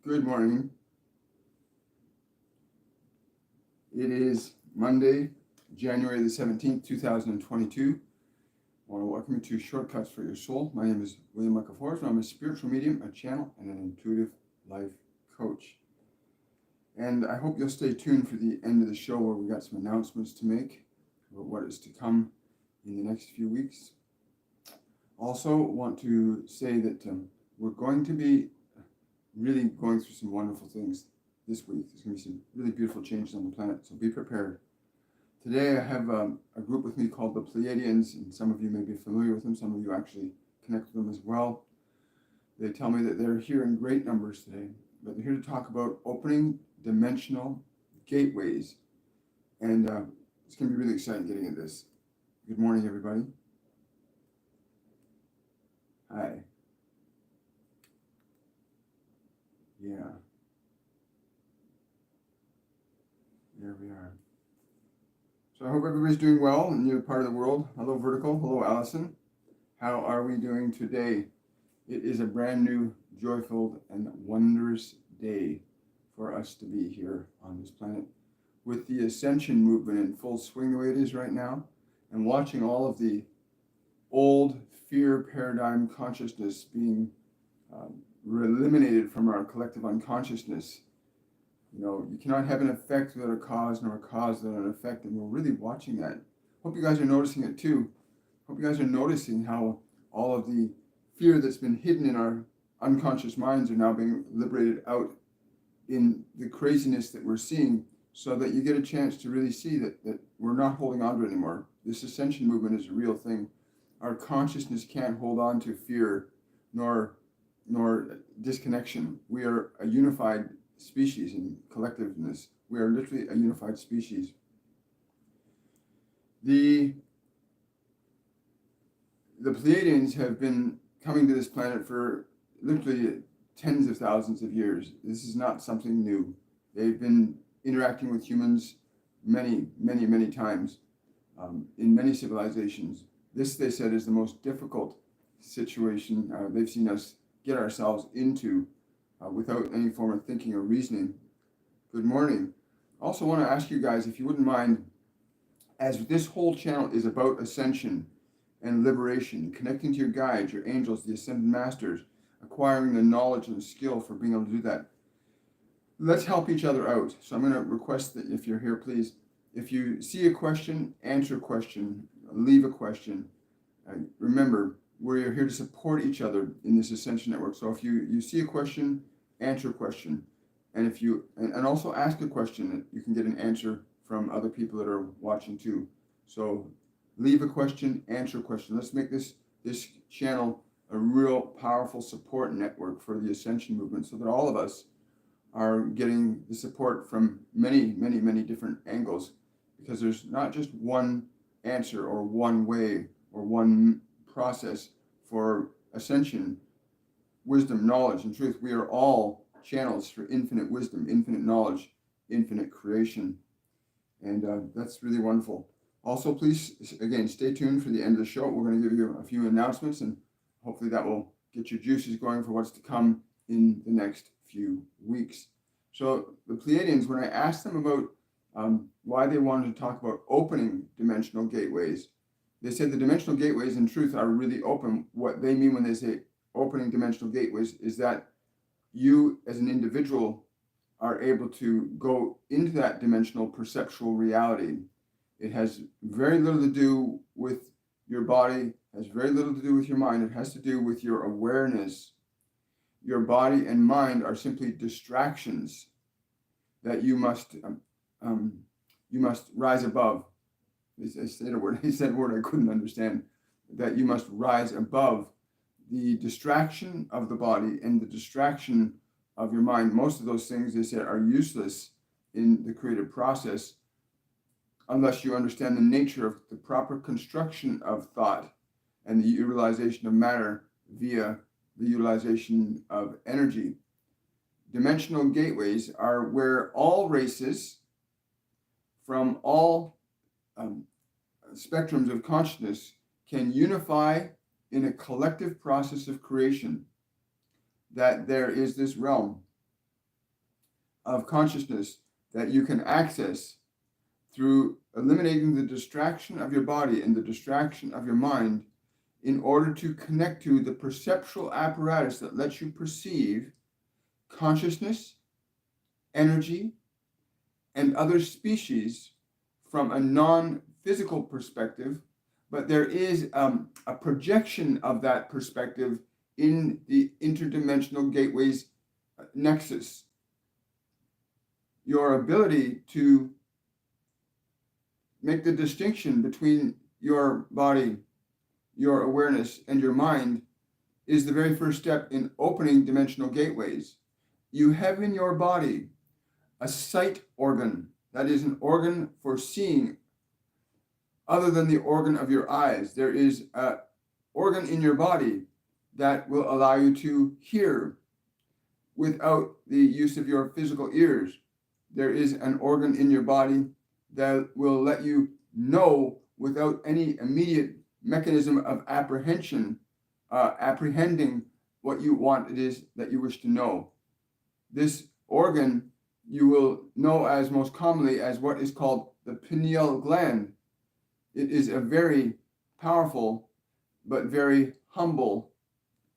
Good morning. It is Monday, January the 17th, 2022. I want to welcome you to Shortcuts for Your Soul. My name is William Michael Forrest, and I'm a spiritual medium, a channel, and an intuitive life coach. And I hope you'll stay tuned for the end of the show where we got some announcements to make about what is to come in the next few weeks. Also, want to say that we're going to be really going through some wonderful things this week. There's going to be some really beautiful changes on the planet, so be prepared. Today I have a group with me called the Pleiadians, and some of you may be familiar with them, some of you actually connect with them as well. They tell me that they're here in great numbers today, but they're here to talk about opening dimensional gateways, and it's going to be really exciting getting into this. Good morning, everybody. Hi. Yeah. There we are. So I hope everybody's doing well in your part of the world. Hello, Vertical. Hello, Allison. How are we doing today? It is a brand new, joy-filled, and wondrous day for us to be here on this planet. With the ascension movement in full swing the way it is right now, and watching all of the old fear paradigm consciousness being eliminated from our collective unconsciousness. You know, you cannot have an effect without a cause, nor a cause without an effect, and we're really watching that. Hope you guys are noticing it too. Hope you guys are noticing how all of the fear that's been hidden in our unconscious minds are now being liberated out in the craziness that we're seeing, so that you get a chance to really see that we're not holding on to it anymore. This ascension movement is a real thing. Our consciousness can't hold on to fear nor disconnection. We are a unified species in collectiveness. We are literally a unified species. The Pleiadians have been coming to this planet for literally tens of thousands of years. This is not something new. They've been interacting with humans many times in many civilizations. This, they said, is the most difficult situation they've seen us get ourselves into without any form of thinking or reasoning. Good morning. Also want to ask you guys, if you wouldn't mind, as this whole channel is about ascension and liberation, connecting to your guides, your angels, the ascended masters, acquiring the knowledge and skill for being able to do that. Let's help each other out. So I'm going to request that if you're here, please, if you see a question, answer a question, leave a question. Remember, we're here to support each other in this Ascension Network. So if you see a question, answer a question. And if you and also ask a question, you can get an answer from other people that are watching too. So leave a question, answer a question. Let's make this channel a real powerful support network for the Ascension movement, so that all of us are getting the support from many different angles, because there's not just one answer or one way or one process for ascension, wisdom, knowledge, and truth. We are all channels for infinite wisdom, infinite knowledge, infinite creation. And that's really wonderful. Also, please, again, stay tuned for the end of the show. We're going to give you a few announcements, and hopefully that will get your juices going for what's to come in the next few weeks. So the Pleiadians, when I asked them about why they wanted to talk about opening dimensional gateways, they said the dimensional gateways in truth are really open. What they mean when they say opening dimensional gateways is that you as an individual are able to go into that dimensional perceptual reality. It has very little to do with your body, has very little to do with your mind. It has to do with your awareness. Your body and mind are simply distractions that you must rise above. I said a word I couldn't understand, that you must rise above the distraction of the body and the distraction of your mind. Most of those things, they said, are useless in the creative process unless you understand the nature of the proper construction of thought and the utilization of matter via the utilization of energy. Dimensional gateways are where all races from all spectrums of consciousness can unify in a collective process of creation. That there is this realm of consciousness that you can access through eliminating the distraction of your body and the distraction of your mind in order to connect to the perceptual apparatus that lets you perceive consciousness, energy, and other species from a non-physical perspective, but there is a projection of that perspective in the interdimensional gateways nexus. Your ability to make the distinction between your body, your awareness, and your mind is the very first step in opening dimensional gateways. You have in your body a sight organ, that is an organ for seeing other than the organ of your eyes. There is an organ in your body that will allow you to hear without the use of your physical ears. There is an organ in your body that will let you know without any immediate mechanism of apprehending what you want it is that you wish to know. This organ you will know as most commonly as what is called the pineal gland. It is a very powerful but very humble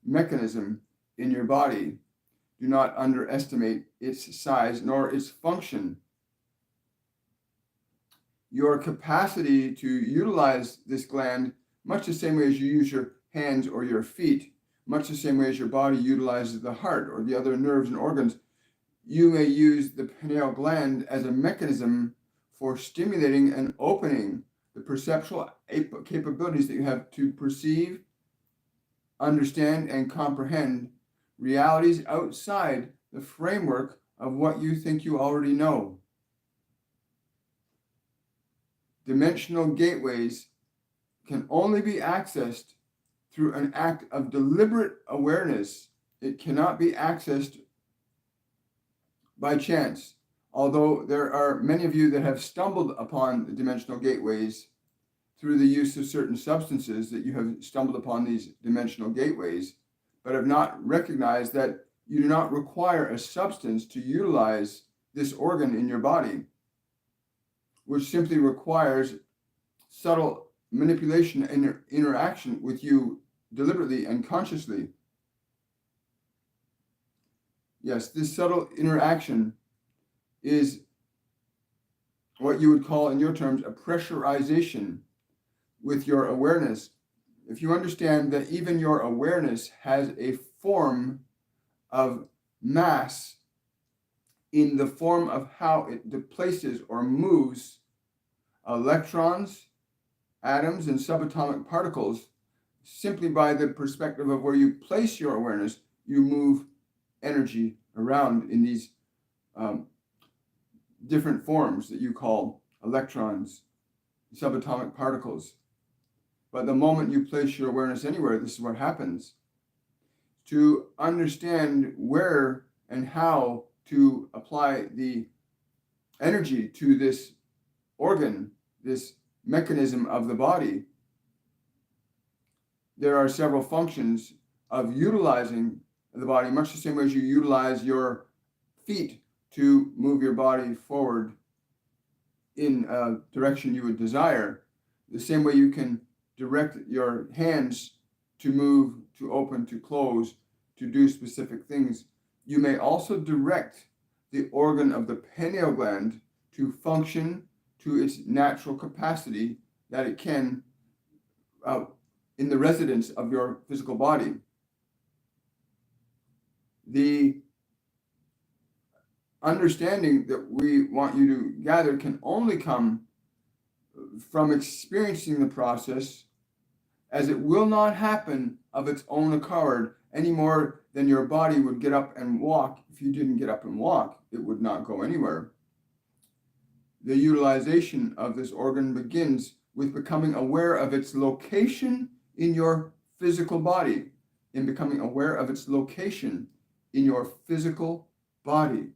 mechanism in your body. Do not underestimate its size nor its function. Your capacity to utilize this gland, much the same way as you use your hands or your feet, much the same way as your body utilizes the heart or the other nerves and organs, you may use the pineal gland as a mechanism for stimulating and opening the perceptual capabilities that you have to perceive, understand, and comprehend realities outside the framework of what you think you already know. Dimensional gateways can only be accessed through an act of deliberate awareness. It cannot be accessed by chance. Although there are many of you that have stumbled upon the dimensional gateways through the use of certain substances, that you have stumbled upon these dimensional gateways, but have not recognized that you do not require a substance to utilize this organ in your body, which simply requires subtle manipulation and interaction with you deliberately and consciously. Yes, this subtle interaction is what you would call, in your terms, a pressurization with your awareness. If you understand that even your awareness has a form of mass in the form of how it displaces or moves electrons, atoms, and subatomic particles, simply by the perspective of where you place your awareness, you move energy around in these different forms that you call electrons, subatomic particles. But the moment you place your awareness anywhere, this is what happens. To understand where and how to apply the energy to this organ, this mechanism of the body, there are several functions of utilizing the body, much the same way as you utilize your feet to move your body forward in a direction you would desire. The same way you can direct your hands to move, to open, to close, to do specific things. You may also direct the organ of the pineal gland to function to its natural capacity that it can in the residence of your physical body. The understanding that we want you to gather can only come from experiencing the process, as it will not happen of its own accord any more than your body would get up and walk. If you didn't get up and walk, it would not go anywhere. The utilization of this organ begins with becoming aware of its location in your physical body, in becoming aware of its location in your physical body.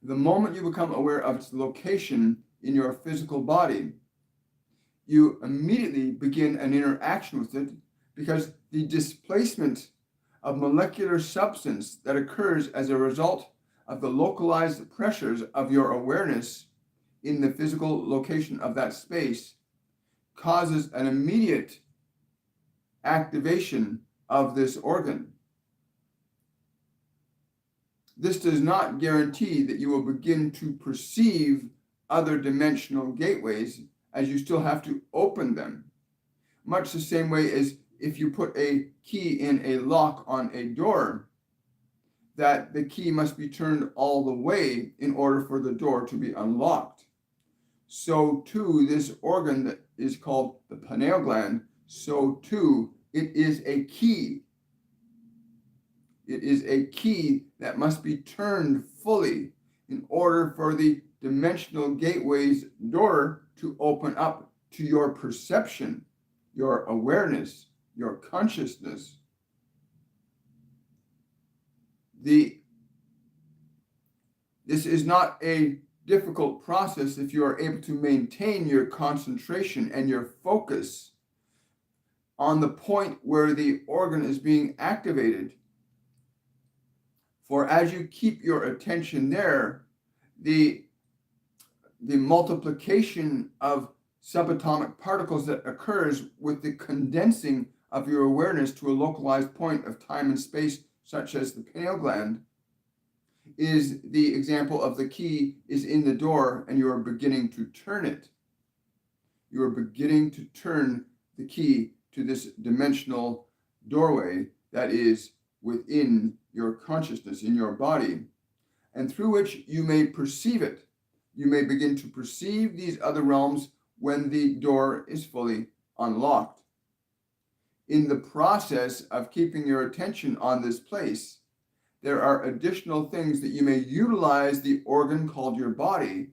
The moment you become aware of its location in your physical body, you immediately begin an interaction with it, because the displacement of molecular substance that occurs as a result of the localized pressures of your awareness in the physical location of that space causes an immediate activation of this organ. This does not guarantee that you will begin to perceive other dimensional gateways, as you still have to open them. Much the same way as if you put a key in a lock on a door, that the key must be turned all the way in order for the door to be unlocked. So too, this organ that is called the pineal gland, so too, it is a key. It is a key that must be turned fully in order for the dimensional gateway's door to open up to your perception, your awareness, your consciousness. This is not a difficult process if you are able to maintain your concentration and your focus on the point where the organ is being activated. For as you keep your attention there, the multiplication of subatomic particles that occurs with the condensing of your awareness to a localized point of time and space, such as the pineal gland, is the example of the key is in the door and you are beginning to turn it. You are beginning to turn the key to this dimensional doorway that is within your consciousness, in your body, and through which you may perceive it. You may begin to perceive these other realms when the door is fully unlocked. In the process of keeping your attention on this place, there are additional things that you may utilize the organ called your body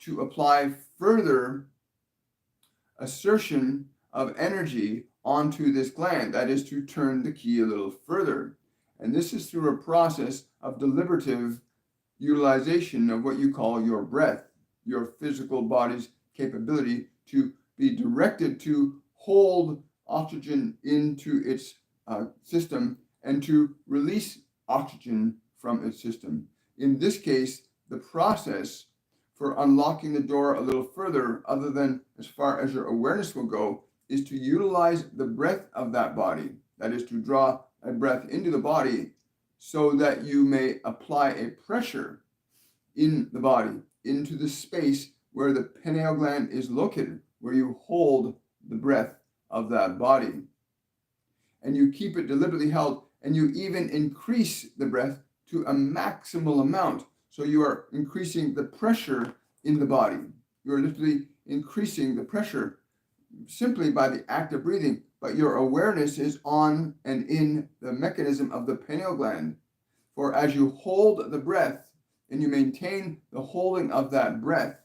to apply further assertion of energy onto this gland, that is to turn the key a little further. And this is through a process of deliberative utilization of what you call your breath, your physical body's capability to be directed to hold oxygen into its system and to release oxygen from its system. In this case, the process for unlocking the door a little further, other than as far as your awareness will go, is to utilize the breath of that body. That is to draw a breath into the body so that you may apply a pressure in the body, into the space where the pineal gland is located, where you hold the breath of that body. And you keep it deliberately held, and you even increase the breath to a maximal amount. So you are increasing the pressure in the body. You are literally increasing the pressure simply by the act of breathing, but your awareness is on and in the mechanism of the pineal gland. For as you hold the breath and you maintain the holding of that breath,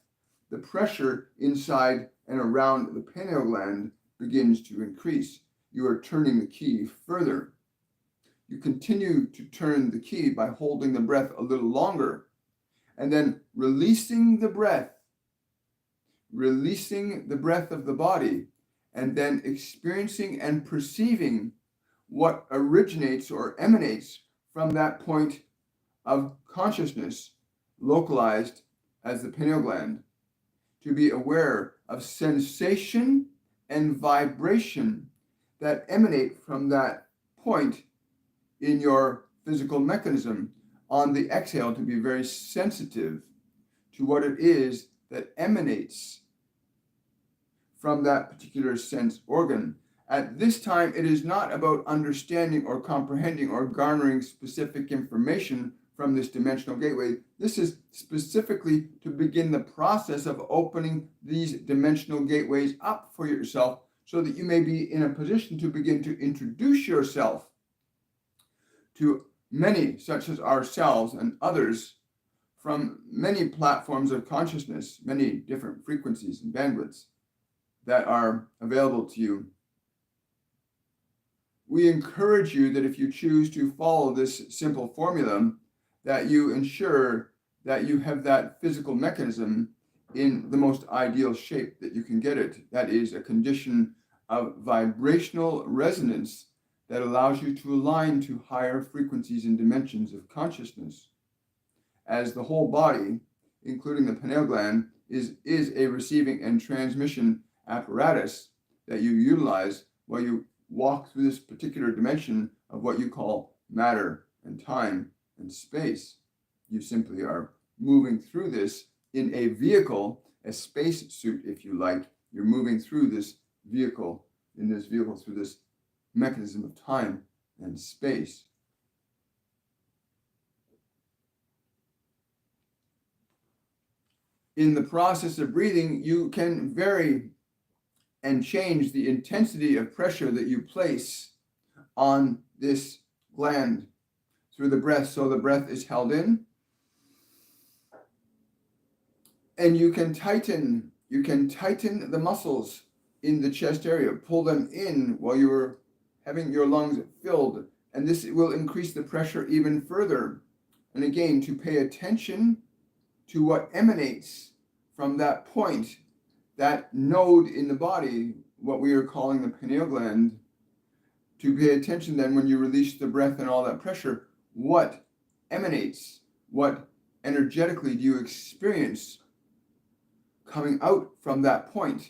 the pressure inside and around the pineal gland begins to increase. You are turning the key further. You continue to turn the key by holding the breath a little longer and then releasing the breath of the body, and then experiencing and perceiving what originates or emanates from that point of consciousness localized as the pineal gland. To be aware of sensation and vibration that emanate from that point in your physical mechanism. On the exhale, to be very sensitive to what it is that emanates from that particular sense organ. At this time, it is not about understanding or comprehending or garnering specific information from this dimensional gateway. This is specifically to begin the process of opening these dimensional gateways up for yourself so that you may be in a position to begin to introduce yourself to many, such as ourselves and others, from many platforms of consciousness, many different frequencies and bandwidths that are available to you. We encourage you that if you choose to follow this simple formula, that you ensure that you have that physical mechanism in the most ideal shape that you can get it. That is a condition of vibrational resonance that allows you to align to higher frequencies and dimensions of consciousness. as the whole body, including the pineal gland, is a receiving and transmission apparatus that you utilize while you walk through this particular dimension of what you call matter and time and space. You simply are moving through this in a vehicle, a space suit, if you like. You're moving through this vehicle, through this mechanism of time and space. In the process of breathing, you can vary and change the intensity of pressure that you place on this gland through the breath. So the breath is held in, and you can tighten the muscles in the chest area, pull them in while you're having your lungs filled, and this will increase the pressure even further. And again, to pay attention to what emanates from that point, that node in the body, what we are calling the pineal gland, to pay attention then when you release the breath and all that pressure, what emanates, what energetically do you experience coming out from that point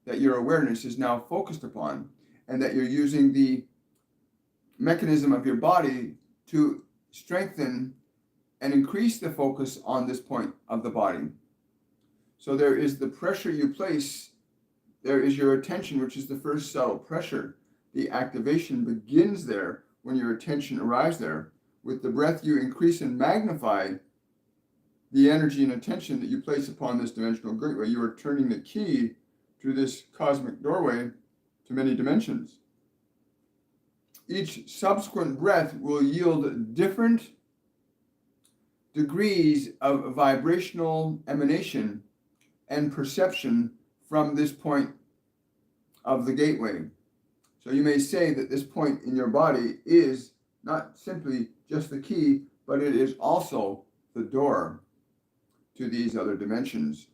that your awareness is now focused upon, and that you're using the mechanism of your body to strengthen and increase the focus on this point of the body. So there is the pressure you place, there is your attention, which is the first subtle pressure. The activation begins there when your attention arrives there. With the breath, you increase and magnify the energy and attention that you place upon this dimensional gateway. You are turning the key to this cosmic doorway to many dimensions. Each subsequent breath will yield different degrees of vibrational emanation and perception from this point of the gateway. So you may say that this point in your body is not simply just the key, but it is also the door to these other dimensions.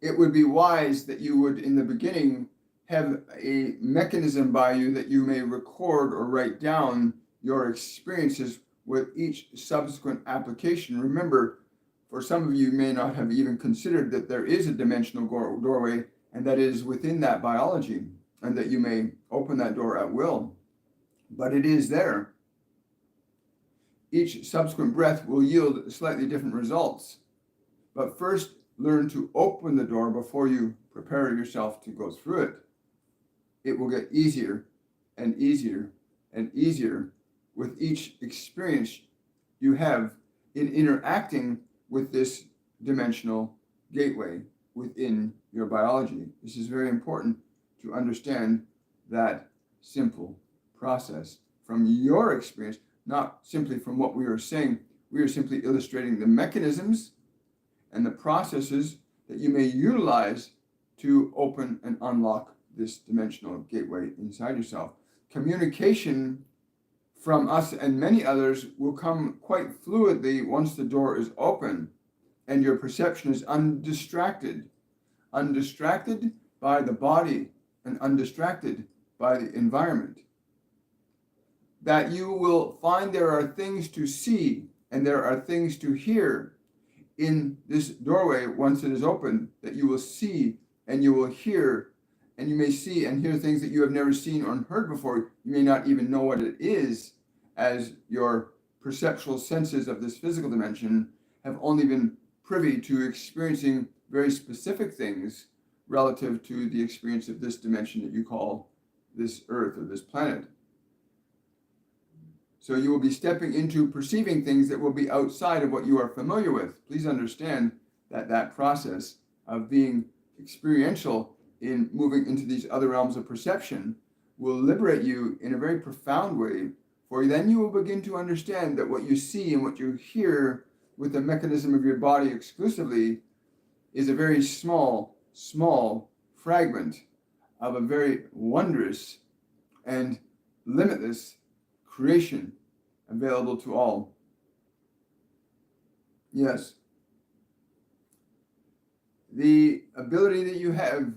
It would be wise that you would, in the beginning, have a mechanism by you that you may record or write down your experiences with each subsequent application. Remember, for some of you may not have even considered that there is a dimensional doorway, and that is within that biology, and that you may open that door at will. But it is there. Each subsequent breath will yield slightly different results. But first, learn to open the door before you prepare yourself to go through it. It will get easier and easier and easier with each experience you have in interacting with this dimensional gateway within your biology. This is very important to understand that simple process from your experience, not simply from what we are saying. We are simply illustrating the mechanisms and the processes that you may utilize to open and unlock this dimensional gateway inside yourself. Communication from us and many others will come quite fluidly once the door is open and your perception is undistracted by the body and undistracted by the environment. That you will find there are things to see and there are things to hear in this doorway once it is open, that you will see and you will hear, and you may see and hear things that you have never seen or heard before. You may not even know what it is, as your perceptual senses of this physical dimension have only been privy to experiencing very specific things relative to the experience of this dimension that you call this earth or this planet. So you will be stepping into perceiving things that will be outside of what you are familiar with. Please understand that that process of being experiential in moving into these other realms of perception will liberate you in a very profound way, for then you will begin to understand that what you see and what you hear with the mechanism of your body exclusively is a very small fragment of a very wondrous and limitless creation available to all. Yes. The ability that you have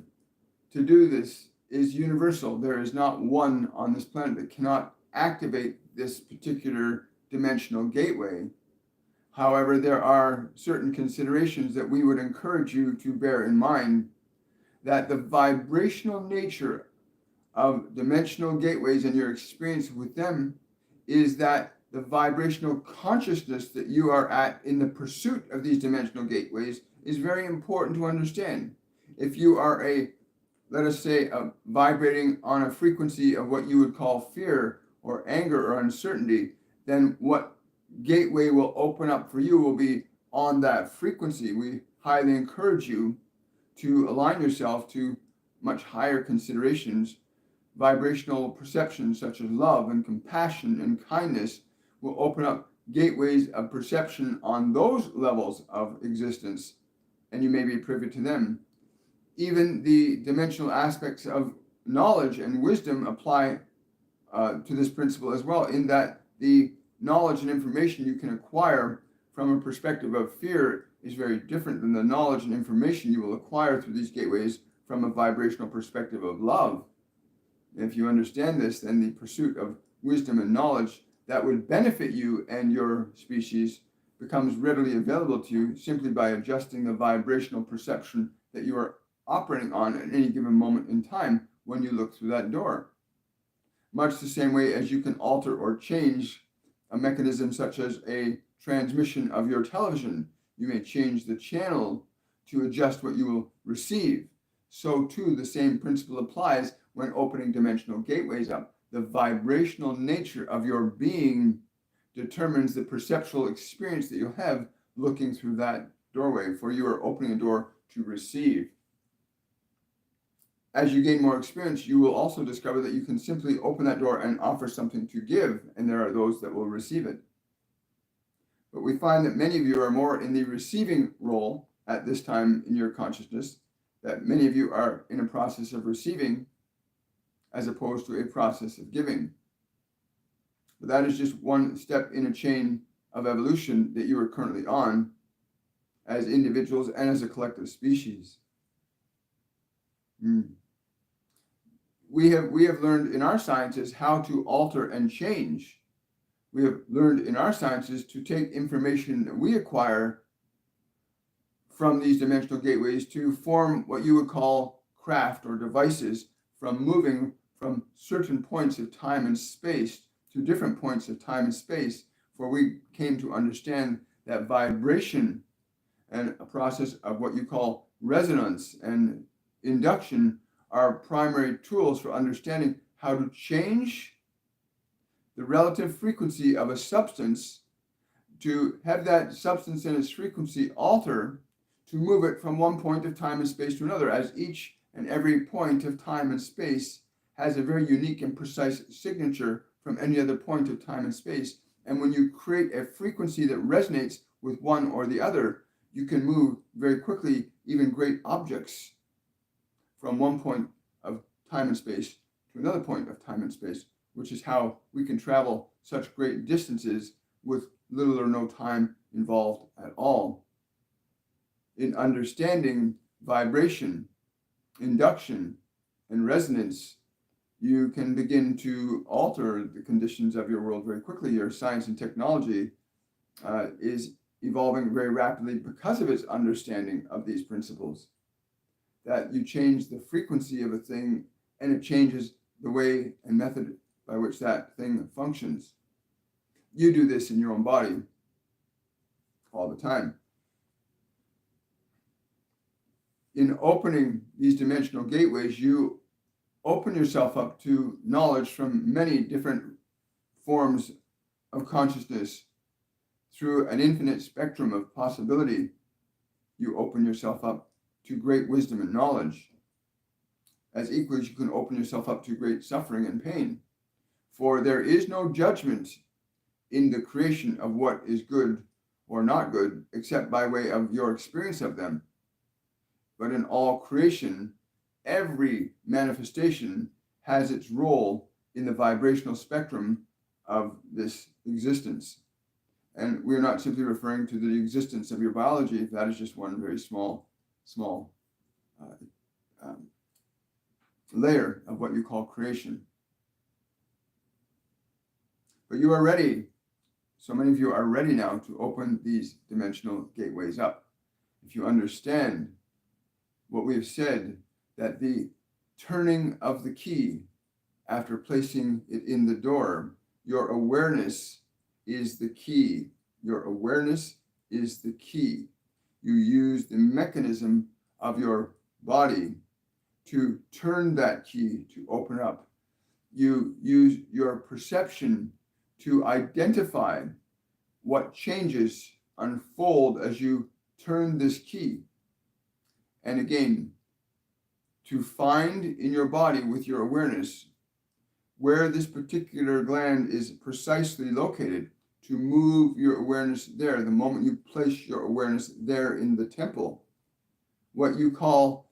to do this is universal. There is not one on this planet that cannot activate this particular dimensional gateway. However, there are certain considerations that we would encourage you to bear in mind, that the vibrational nature of dimensional gateways and your experience with them is that the vibrational consciousness that you are at in the pursuit of these dimensional gateways is very important to understand. If you are let us say, vibrating on a frequency of what you would call fear or anger or uncertainty, then what gateway will open up for you will be on that frequency. We highly encourage you to align yourself to much higher considerations. Vibrational perceptions such as love and compassion and kindness will open up gateways of perception on those levels of existence, and you may be privy to them. Even the dimensional aspects of knowledge and wisdom apply to this principle as well, in that the knowledge and information you can acquire from a perspective of fear is very different than the knowledge and information you will acquire through these gateways from a vibrational perspective of love. If you understand this, then the pursuit of wisdom and knowledge that would benefit you and your species becomes readily available to you simply by adjusting the vibrational perception that you are operating on at any given moment in time when you look through that door. Much the same way as you can alter or change a mechanism such as a transmission of your television. You may change the channel to adjust what you will receive. So too, the same principle applies when opening dimensional gateways up. The vibrational nature of your being determines the perceptual experience that you'll have looking through that doorway, for you are opening a door to receive. As you gain more experience, you will also discover that you can simply open that door and offer something to give, and there are those that will receive it. But we find that many of you are more in the receiving role at this time in your consciousness, that many of you are in a process of receiving as opposed to a process of giving. But that is just one step in a chain of evolution that you are currently on as individuals and as a collective species. We have learned in our sciences how to alter and change. We have learned in our sciences to take information that we acquire from these dimensional gateways to form what you would call craft or devices, from moving from certain points of time and space to different points of time and space, for we came to understand that vibration and a process of what you call resonance and induction are primary tools for understanding how to change the relative frequency of a substance, to have that substance and its frequency alter, to move it from one point of time and space to another, as each and every point of time and space has a very unique and precise signature from any other point of time and space. And when you create a frequency that resonates with one or the other, you can move very quickly even great objects from one point of time and space to another point of time and space, which is how we can travel such great distances with little or no time involved at all. In understanding vibration, induction, and resonance, you can begin to alter the conditions of your world very quickly. Your science and technology is evolving very rapidly because of its understanding of these principles. That you change the frequency of a thing and it changes the way and method by which that thing functions. You do this in your own body all the time. In opening these dimensional gateways, you open yourself up to knowledge from many different forms of consciousness through an infinite spectrum of possibility. You open yourself up to great wisdom and knowledge, as equally as you can open yourself up to great suffering and pain. For there is no judgment in the creation of what is good or not good, except by way of your experience of them. But in all creation, every manifestation has its role in the vibrational spectrum of this existence. And we're not simply referring to the existence of your biology. That is just one very small layer of what you call creation. But you are ready So many of you are ready now to open these dimensional gateways up. If you understand what we have said, that the turning of the key after placing it in the door, your awareness is the key. Your awareness is the key. You use the mechanism of your body to turn that key to open up. You use your perception to identify what changes unfold as you turn this key. And again, to find in your body with your awareness where this particular gland is precisely located, to move your awareness there. The moment you place your awareness there in the temple, what you call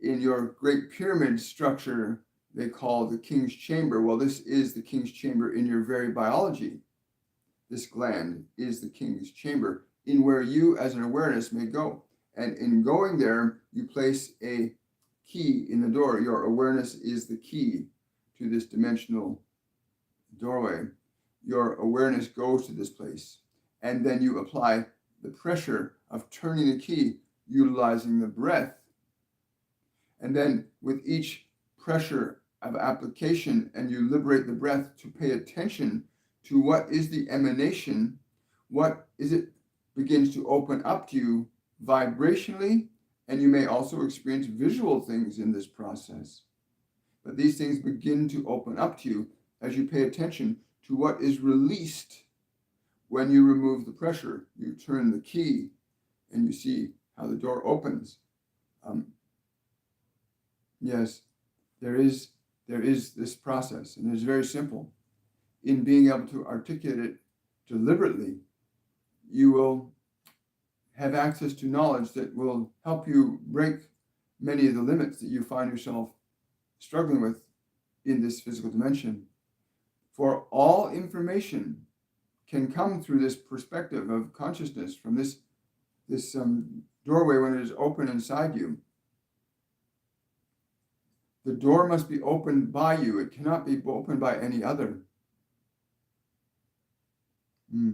in your great pyramid structure, they call the king's chamber. Well, this is the king's chamber in your very biology. This gland is the king's chamber in where you as an awareness may go. And in going there, you place a key in the door. Your awareness is the key to this dimensional doorway. Your awareness goes to this place. And then you apply the pressure of turning the key, utilizing the breath. And then with each pressure of application, and you liberate the breath to pay attention to what is the emanation, what is it begins to open up to you vibrationally, and you may also experience visual things in this process. But these things begin to open up to you as you pay attention to what is released when you remove the pressure. You turn the key and you see how the door opens. Yes, there is this process, and it's very simple. In being able to articulate it deliberately, you will have access to knowledge that will help you break many of the limits that you find yourself struggling with in this physical dimension. For all information can come through this perspective of consciousness, from this doorway when it is open inside you. The door must be opened by you. It cannot be opened by any other. Be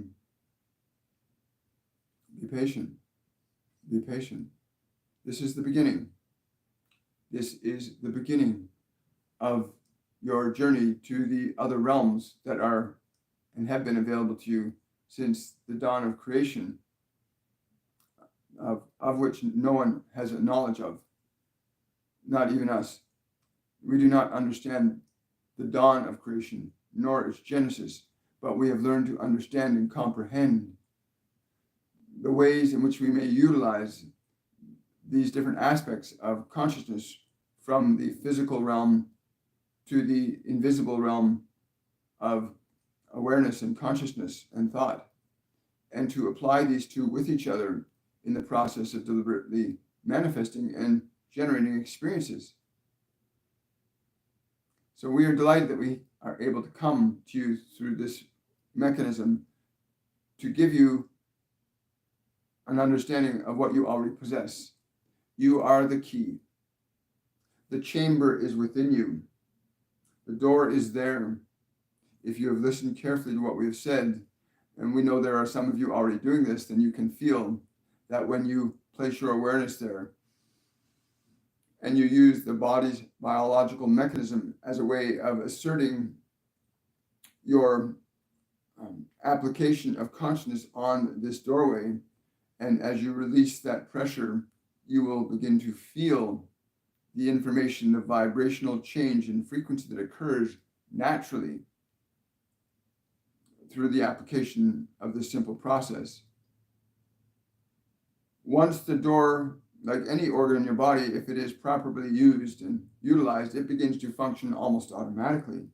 patient. Be patient. This is the beginning. This is the beginning of your journey to the other realms that are and have been available to you since the dawn of creation, of which no one has a knowledge of, not even us. We do not understand the dawn of creation, nor its genesis, but we have learned to understand and comprehend the ways in which we may utilize these different aspects of consciousness, from the physical realm to the invisible realm of awareness and consciousness and thought, and to apply these two with each other in the process of deliberately manifesting and generating experiences. So we are delighted that we are able to come to you through this mechanism to give you an understanding of what you already possess. You are the key. The chamber is within you. The door is there. If you have listened carefully to what we have said, and we know there are some of you already doing this, then you can feel that when you place your awareness there and you use the body's biological mechanism as a way of asserting your application of consciousness on this doorway, and as you release that pressure, you will begin to feel the information, the vibrational change in frequency that occurs naturally through the application of this simple process. Once the door, like any organ in your body, if it is properly used and utilized, it begins to function almost automatically.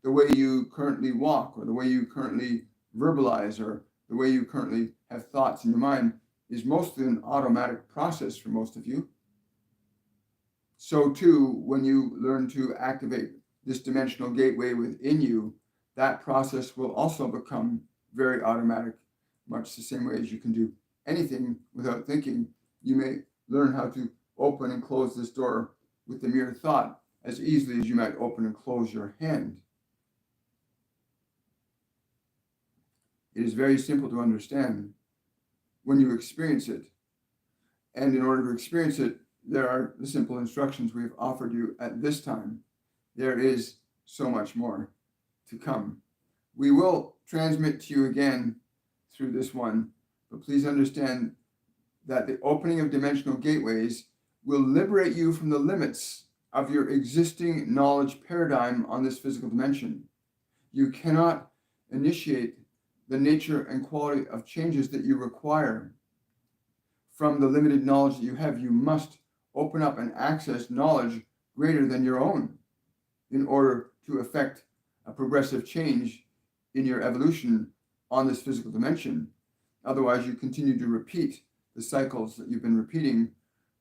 The way you currently walk, or the way you currently verbalize, or the way you currently have thoughts in your mind is mostly an automatic process for most of you. So too, when you learn to activate this dimensional gateway within you, that process will also become very automatic, much the same way as you can do anything without thinking. You may learn how to open and close this door with the mere thought as easily as you might open and close your hand. It is very simple to understand when you experience it. And in order to experience it, there are the simple instructions we have offered you at this time. There is so much more to come. We will transmit to you again through this one, but please understand that the opening of dimensional gateways will liberate you from the limits of your existing knowledge paradigm on this physical dimension. You cannot initiate the nature and quality of changes that you require from the limited knowledge that you have. You must open up and access knowledge greater than your own in order to effect a progressive change in your evolution on this physical dimension. Otherwise, you continue to repeat the cycles that you've been repeating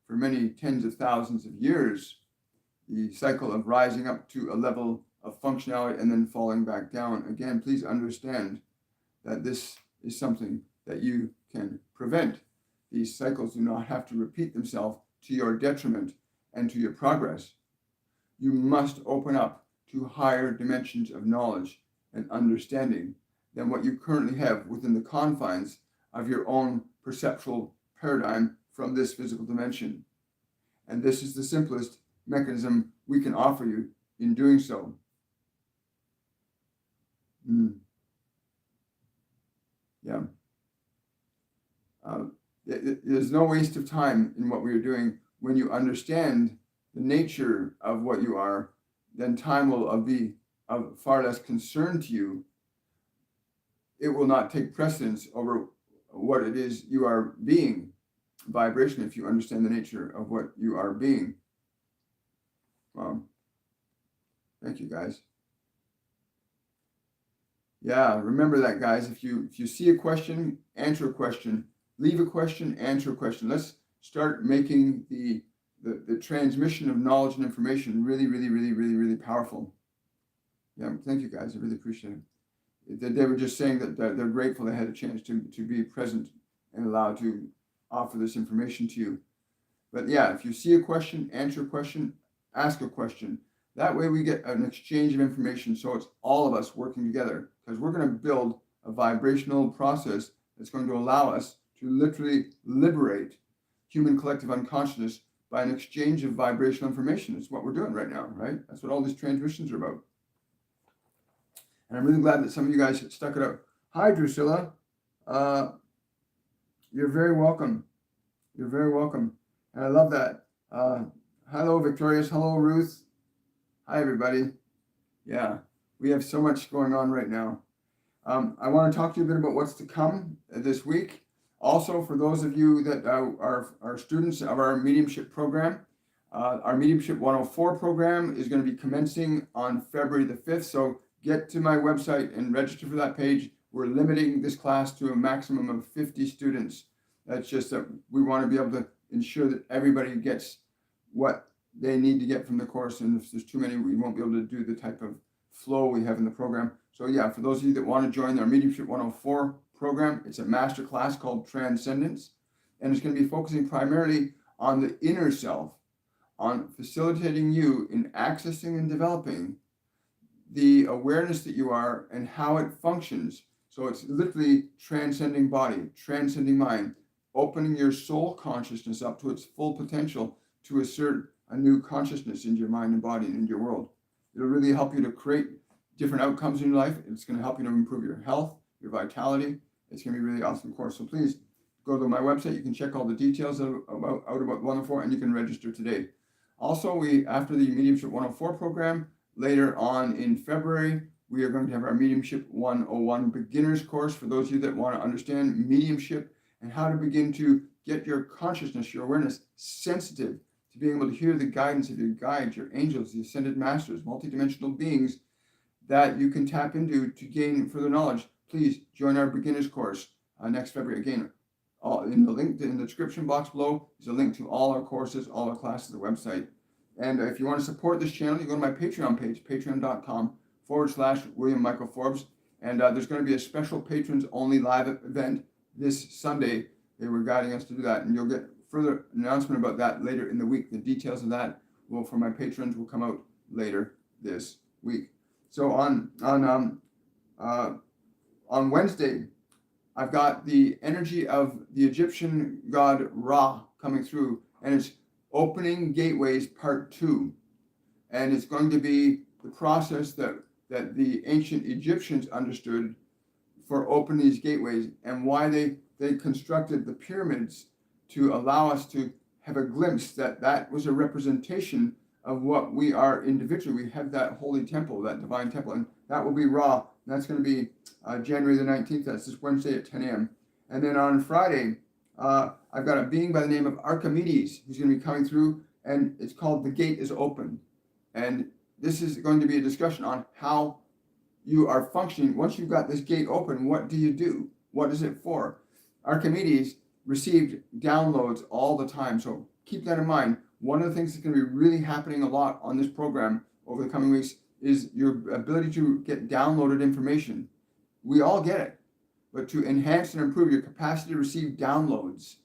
for many tens of thousands of years. The cycle of rising up to a level of functionality and then falling back down. Again, please understand that this is something that you can prevent. These cycles do not have to repeat themselves to your detriment and to your progress. You must open up to higher dimensions of knowledge and understanding than what you currently have within the confines of your own perceptual paradigm from this physical dimension. And this is the simplest mechanism we can offer you in doing so. Yeah. There's no waste of time in what we are doing. When you understand the nature of what you are, then time will be of far less concern to you. It will not take precedence over what it is you are being, vibration, if you understand the nature of what you are being. Thank you, guys. Yeah, remember that, guys. If you see a question, answer a question. Leave a question, answer a question. Let's start making the transmission of knowledge and information really powerful. Yeah, thank you, guys. I really appreciate it. They were just saying that they're grateful they had a chance to be present and allowed to offer this information to you. But yeah, if you see a question, answer a question, ask a question. That way we get an exchange of information, so it's all of us working together, because we're going to build a vibrational process that's going to allow us to literally liberate human collective unconsciousness by an exchange of vibrational information. It's what we're doing right now, right? That's what all these transmissions are about. And I'm really glad that some of you guys stuck it out. Hi, Drusilla. You're very welcome. You're very welcome. And I love that. Hello, Victorious. Hello, Ruth. Hi, everybody. Yeah, we have so much going on right now. I want to talk to you a bit about what's to come this week. Also, for those of you that are students of our Mediumship Program, our Mediumship 104 program is going to be commencing on February the 5th. So get to my website and register for that page. We're limiting this class to a maximum of 50 students. That's just that we want to be able to ensure that everybody gets what they need to get from the course. And if there's too many, we won't be able to do the type of flow we have in the program. So yeah, for those of you that want to join our Mediumship 104 program, it's a master class called Transcendence. And it's going to be focusing primarily on the inner self, on facilitating you in accessing and developing the awareness that you are and how it functions. So it's literally transcending body, transcending mind, opening your soul consciousness up to its full potential to assert a new consciousness in your mind and body and in your world. It'll really help you to create different outcomes in your life. It's going to help you to improve your health, your vitality. It's going to be a really awesome course. So please go to my website. You can check all the details out about 104, and you can register today. Also, after the Mediumship 104 program, later on in February, we are going to have our Mediumship 101 beginners course for those of you that want to understand mediumship and how to begin to get your consciousness, your awareness sensitive to being able to hear the guidance of your guides, your angels, the ascended masters, multidimensional beings that you can tap into to gain further knowledge. Please join our beginners course next February. Again, in the link in the description box below is a link to all our courses, all our classes, the website. And if you want to support this channel, you go to my Patreon page, patreon.com/William Michael Forbes. And there's going to be a special patrons only live event this Sunday. They were guiding us to do that. And you'll get further announcement about that later in the week. The details of that for my patrons will come out later this week. So on Wednesday, I've got the energy of the Egyptian god Ra coming through, and it's opening gateways part 2. And it's going to be the process that the ancient Egyptians understood for opening these gateways, and why they constructed the pyramids to allow us to have a glimpse that was a representation of what we are individually. We have that holy temple, that divine temple, and that will be Ra. And that's going to be January the 19th. That's this Wednesday at 10 a.m. And then on Friday, I've got a being by the name of Archimedes who's going to be coming through, and it's called The Gate is Open. And this is going to be a discussion on how you are functioning. Once you've got this gate open, what do you do? What is it for? Archimedes received downloads all the time, so keep that in mind. One of the things that's going to be really happening a lot on this program over the coming weeks is your ability to get downloaded information. We all get it, but to enhance and improve your capacity to receive downloads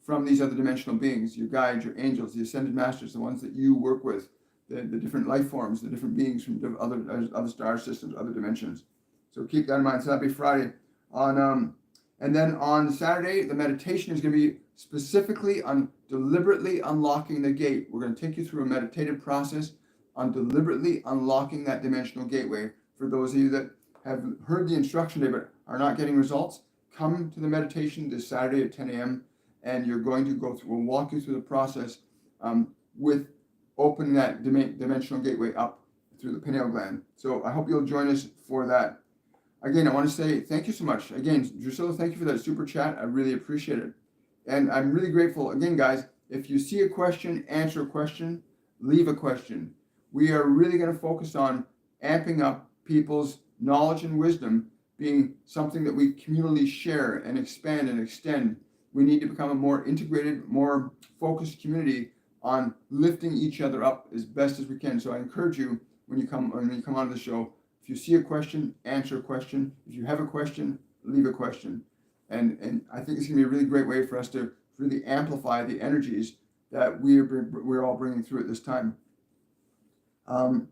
from these other dimensional beings, your guides, your angels, the ascended masters, the ones that you work with, the different life forms, the different beings from other star systems, other dimensions. So keep that in mind. So that'll be Friday. And then on Saturday, the meditation is going to be specifically on deliberately unlocking the gate. We're going to take you through a meditative process on deliberately unlocking that dimensional gateway. For those of you that have heard the instruction today but are not getting results, come to the meditation this Saturday at 10 a.m. and you're going to go through, we'll walk you through the process with opening that dimensional gateway up through the pineal gland. So I hope you'll join us for that. Again, I want to say thank you so much. Again, Drusilla, thank you for that super chat. I really appreciate it. And I'm really grateful. Again, guys, if you see a question, answer a question, leave a question. We are really going to focus on amping up people's knowledge and wisdom being something that we communally share and expand and extend. We need to become a more integrated, more focused community on lifting each other up as best as we can. So I encourage you when you come onto the show, if you see a question, answer a question. If you have a question, leave a question. And I think it's going to be a really great way for us to really amplify the energies that we're all bringing through at this time. And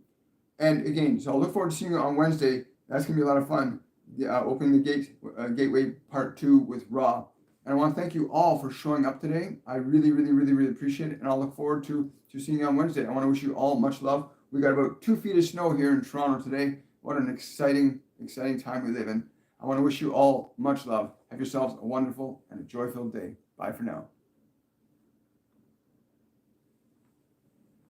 again, so I'll look forward to seeing you on Wednesday. That's going to be a lot of fun. Opening the gateway part 2 with Ra. And I want to thank you all for showing up today. I really, really, really, really appreciate it. And I'll look forward to seeing you on Wednesday. I want to wish you all much love. We got about 2 feet of snow here in Toronto today. What an exciting time we live in. I want to wish you all much love. Have yourselves a wonderful and a joy-filled day. Bye for now.